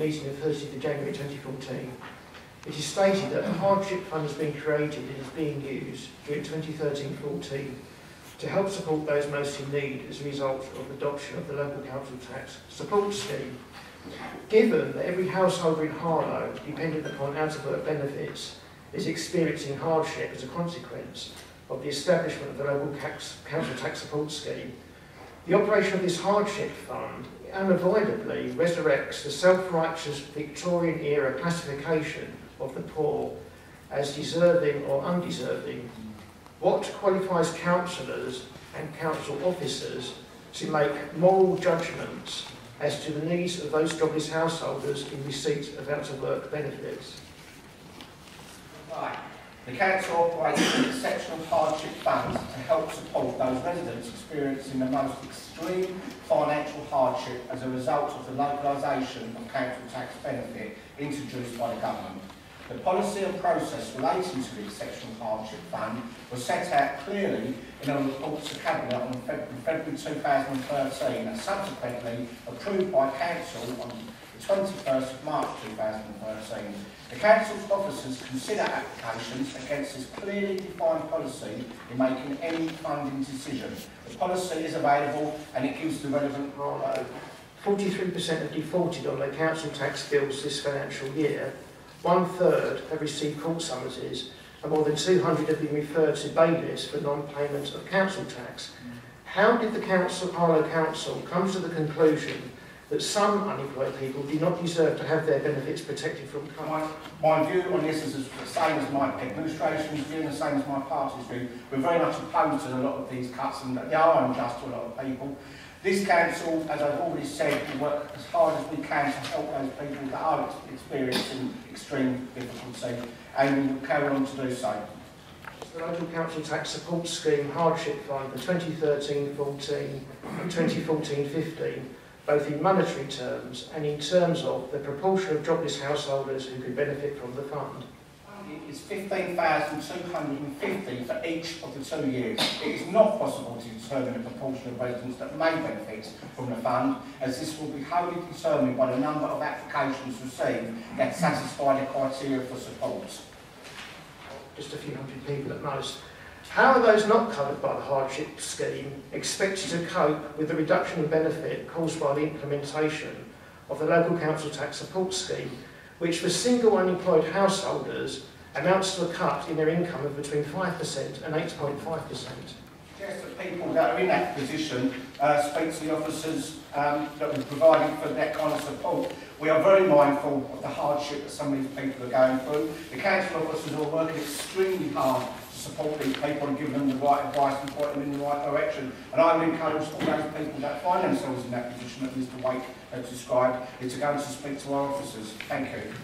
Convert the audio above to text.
meeting of 30th of January 2014, it is stated that a hardship fund has been created and is being used during 2013-14 to help support those most in need as a result of the adoption of the local council tax support scheme. Given that every householder in Harlow, dependent upon out-of-work benefits, is experiencing hardship as a consequence of the establishment of the local council tax support scheme, the operation of this hardship fund unavoidably resurrects the self-righteous Victorian-era classification of the poor as deserving or undeserving. What qualifies councillors and council officers to make moral judgments as to the needs of those jobless householders in receipt of out-of-work benefits? Right. The council operates an exceptional hardship fund to help support those residents experiencing the most extreme financial hardship as a result of the localisation of council tax benefit introduced by the government. The policy and process relating to the Exceptional Hardship Fund was set out clearly in a report to Cabinet on February 2013 and subsequently approved by Council on the 21st of March 2013. The Council's officers consider applications against this clearly defined policy in making any funding decision. The policy is available and it gives the relevant Harlow. 43% have defaulted on their council tax bills this financial year. 1/3 have received court summonses, and more than 200 have been referred to bailiffs for non-payment of council tax. How did the Harlow Council come to the conclusion that some unemployed people do not deserve to have their benefits protected from cut? My view on this is the same as my administration's view and the same as my party's view. We're very much opposed to a lot of these cuts, and they are unjust to a lot of people. This council, as I've already said, will work as hard as we can to help those people that are experiencing extreme difficulty, and we will carry on to do so. The Local Council Tax Support Scheme Hardship Fund for 2013-14 and 2014-15, both in monetary terms and in terms of the proportion of jobless householders who could benefit from the fund? It's 15,250 for each of the 2 years. It is not possible to determine the proportion of residents that may benefit from the fund, as this will be wholly determined by the number of applications received that satisfy the criteria for support. Just a few hundred people at most. How are those not covered by the hardship scheme expected to cope with the reduction in benefit caused by the implementation of the local council tax support scheme, which for single unemployed householders amounts to a cut in their income of between 5% and 8.5%? Yes, the people that are in that position speak to the officers that we're providing for that kind of support. We are very mindful of the hardship that some of these people are going through. The council officers are working extremely hard to support these people and give them the right advice and point them in the right direction. And I would encourage all those people that find themselves in that position that Mr. Wake has described to go and to speak to our officers. Thank you.